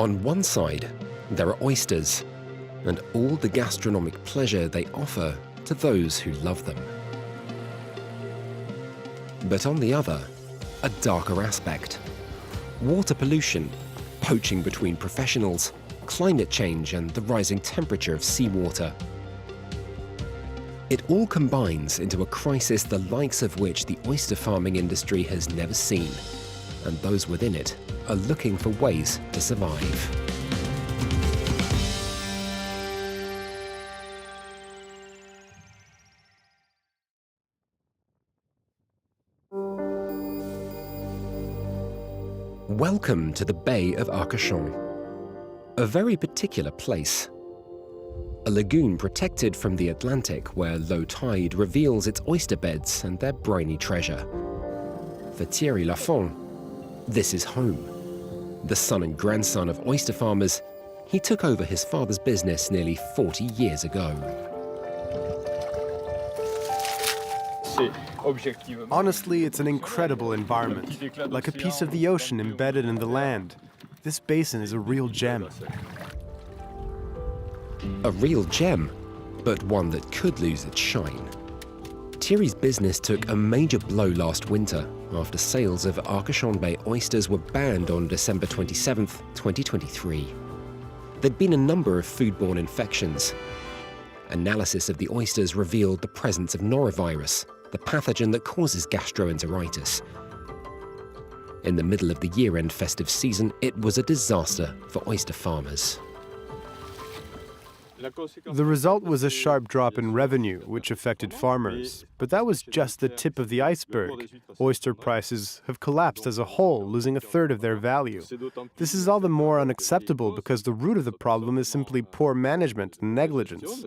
On one side, there are oysters and all the gastronomic pleasure they offer to those who love them. But on the other, a darker aspect: water pollution, poaching between professionals, climate change, and the rising temperature of seawater. It all combines into a crisis the likes of which the oyster farming industry has never seen, and those within it are looking for ways to survive. Welcome to the Bay of Arcachon, a very particular place. A lagoon protected from the Atlantic where low tide reveals its oyster beds and their briny treasure. For Thierry Lafont, this is home. The son and grandson of oyster farmers, he took over his father's business nearly 40 years ago. Honestly, it's an incredible environment, like a piece of the ocean embedded in the land. This basin is a real gem. A real gem, but one that could lose its shine. Thierry's business took a major blow last winter after sales of Arcachon Bay oysters were banned on December 27, 2023. There'd been a number of foodborne infections. Analysis of the oysters revealed the presence of norovirus, the pathogen that causes gastroenteritis. In the middle of the year-end festive season, it was a disaster for oyster farmers. The result was a sharp drop in revenue, which affected farmers. But that was just the tip of the iceberg. Oyster prices have collapsed as a whole, losing a third of their value. This is all the more unacceptable because the root of the problem is simply poor management and negligence.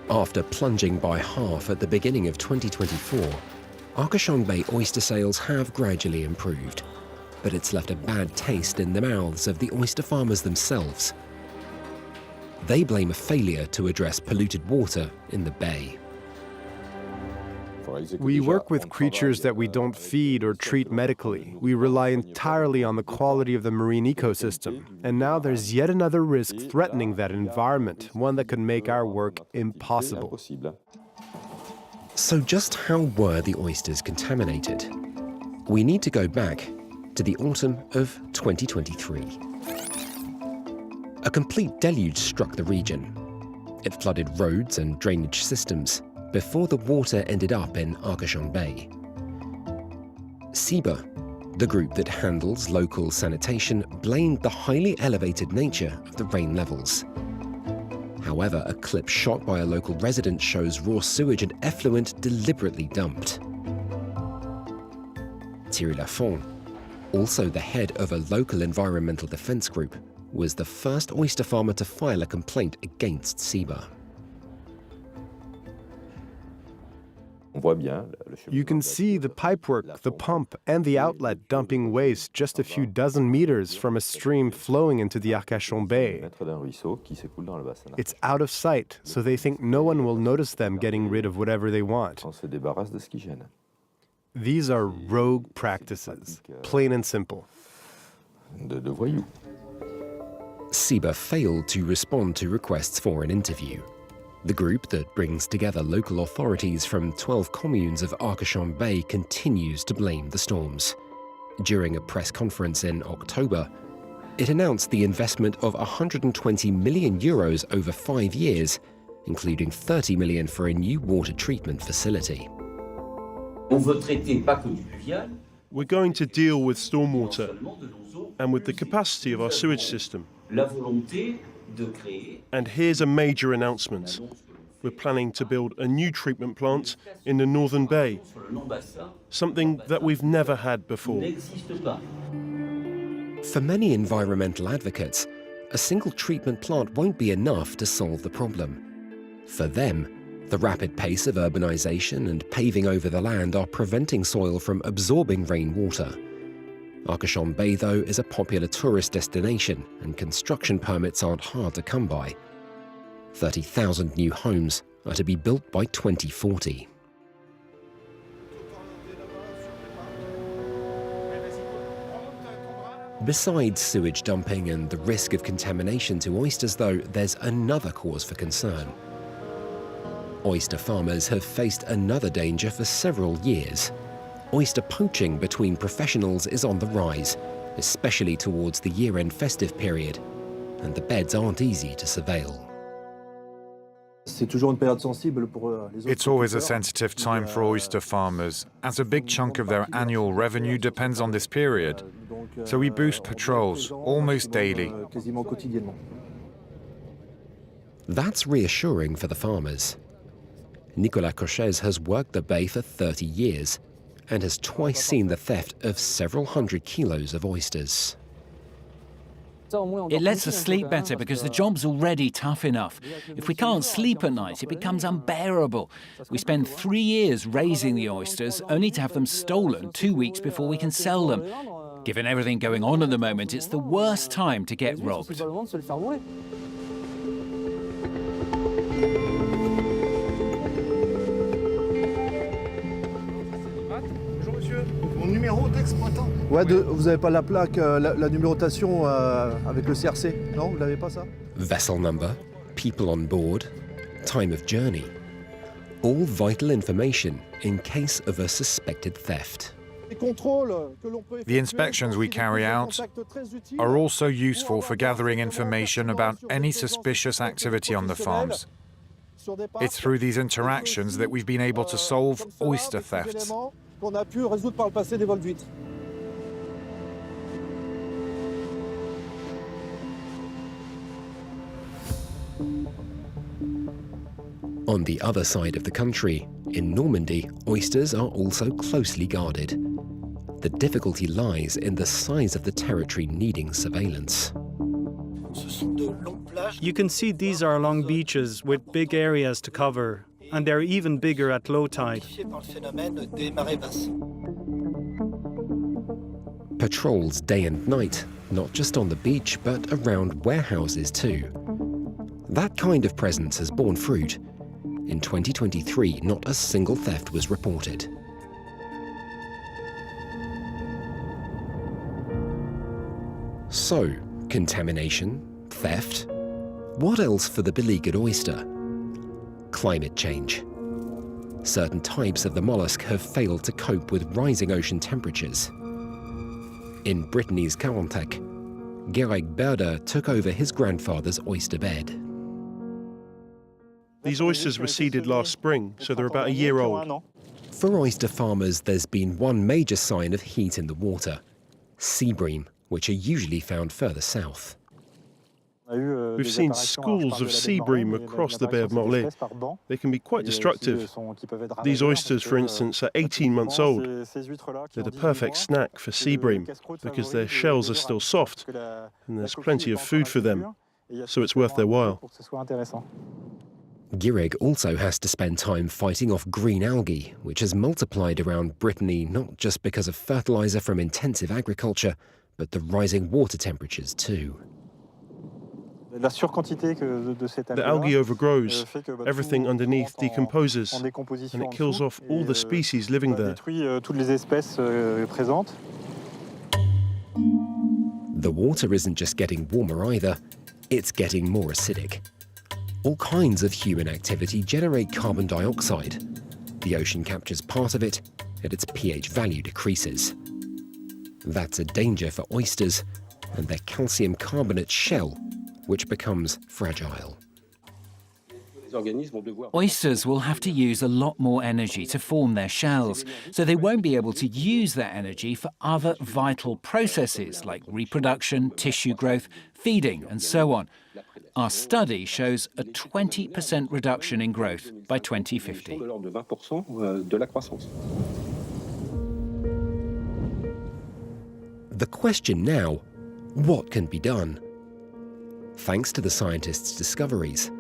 After plunging by half at the beginning of 2024, Arcachon Bay oyster sales have gradually improved, but it's left a bad taste in the mouths of the oyster farmers themselves. They blame a failure to address polluted water in the bay. We work with creatures that we don't feed or treat medically. We rely entirely on the quality of the marine ecosystem. And now there's yet another risk threatening that environment, one that could make our work impossible. So just how were the oysters contaminated? We need to go back to the autumn of 2023. A complete deluge struck the region. It flooded roads and drainage systems before the water ended up in Arcachon Bay. SEBA, the group that handles local sanitation, blamed the highly elevated nature of the rain levels. However, a clip shot by a local resident shows raw sewage and effluent deliberately dumped. Thierry Lafont, also the head of a local environmental defense group, was the first oyster farmer to file a complaint against SEBA. You can see the pipework, the pump, and the outlet dumping waste just a few dozen meters from a stream flowing into the Arcachon Bay. It's out of sight, so they think no one will notice them getting rid of whatever they want. These are rogue practices, plain and simple. SEBA failed to respond to requests for an interview. The group that brings together local authorities from 12 communes of Arcachon Bay continues to blame the storms. During a press conference in October, it announced the investment of 120 million euros over 5 years, including 30 million for a new water treatment facility. We're going to deal with stormwater and with the capacity of our sewage system. And here's a major announcement. We're planning to build a new treatment plant in the Northern Bay, something that we've never had before. For many environmental advocates, a single treatment plant won't be enough to solve the problem. For them, the rapid pace of urbanization and paving over the land are preventing soil from absorbing rainwater. Arcachon Bay, though, is a popular tourist destination, and construction permits aren't hard to come by. 30,000 new homes are to be built by 2040. Besides sewage dumping and the risk of contamination to oysters, though, there's another cause for concern. Oyster farmers have faced another danger for several years. Oyster poaching between professionals is on the rise, especially towards the year-end festive period, and the beds aren't easy to surveil. It's always a sensitive time for oyster farmers, as a big chunk of their annual revenue depends on this period. So we boost patrols almost daily. That's reassuring for the farmers. Nicolas Cochez has worked the bay for 30 years and has twice seen the theft of several hundred kilos of oysters. It lets us sleep better because the job's already tough enough. If we can't sleep at night, it becomes unbearable. We spend 3 years raising the oysters, only to have them stolen 2 weeks before we can sell them. Given everything going on at the moment, it's the worst time to get robbed. Ouais, vous n'avez pas la plaque, la numérotation avec le CRC? Non, vous l'avez pas ça? Vessel number, people on board, time of journey. All vital information in case of a suspected theft. The inspections we carry out are also useful for gathering information about any suspicious activity on the farms. It's through these interactions that we've been able to solve oyster thefts. On the other side of the country, in Normandy, oysters are also closely guarded. The difficulty lies in the size of the territory needing surveillance. You can see these are long beaches with big areas to cover, and they're even bigger at low tide. Patrols day and night, not just on the beach, but around warehouses too. That kind of presence has borne fruit. In 2023, not a single theft was reported. So, contamination, theft. What else for the beleaguered oyster? Climate change. Certain types of the mollusk have failed to cope with rising ocean temperatures. In Brittany's Contamination, Gerard Berder took over his grandfather's oyster bed. These oysters were seeded last spring, so they're about a year old. For oyster farmers, there's been one major sign of heat in the water: sea bream, which are usually found further south. We've seen schools of sea bream across the Bay of Morlaix. They can be quite destructive. These oysters, for instance, are 18 months old. They're the perfect snack for sea bream because their shells are still soft and there's plenty of food for them, so it's worth their while. Gierig also has to spend time fighting off green algae, which has multiplied around Brittany not just because of fertilizer from intensive agriculture, but the rising water temperatures too. The algae overgrows, everything underneath decomposes, and it kills off all the species living there. The water isn't just getting warmer either, it's getting more acidic. All kinds of human activity generate carbon dioxide. The ocean captures part of it, and its pH value decreases. That's a danger for oysters and their calcium carbonate shell, which becomes fragile. Oysters will have to use a lot more energy to form their shells, so they won't be able to use that energy for other vital processes like reproduction, tissue growth, feeding, and so on. Our study shows a 20% reduction in growth by 2050. The question now, what can be done? Thanks to the scientists' discoveries,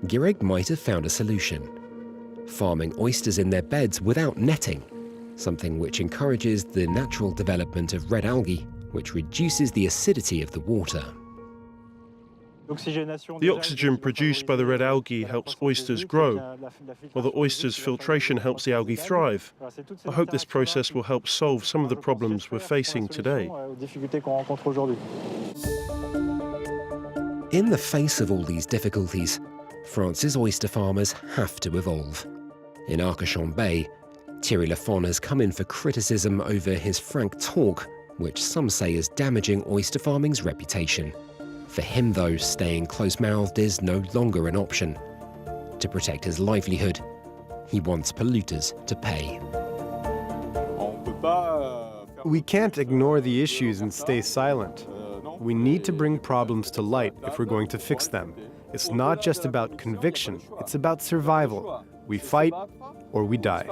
Gierig might have found a solution: farming oysters in their beds without netting, something which encourages the natural development of red algae, which reduces the acidity of the water. The oxygen produced by the red algae helps oysters grow, while the oyster's filtration helps the algae thrive. I hope this process will help solve some of the problems we're facing today. In the face of all these difficulties, France's oyster farmers have to evolve. In Arcachon Bay, Thierry Lafon has come in for criticism over his frank talk, which some say is damaging oyster farming's reputation. For him, though, staying close-mouthed is no longer an option. To protect his livelihood, he wants polluters to pay. We can't ignore the issues and stay silent. We need to bring problems to light if we're going to fix them. It's not just about conviction, it's about survival. We fight or we die.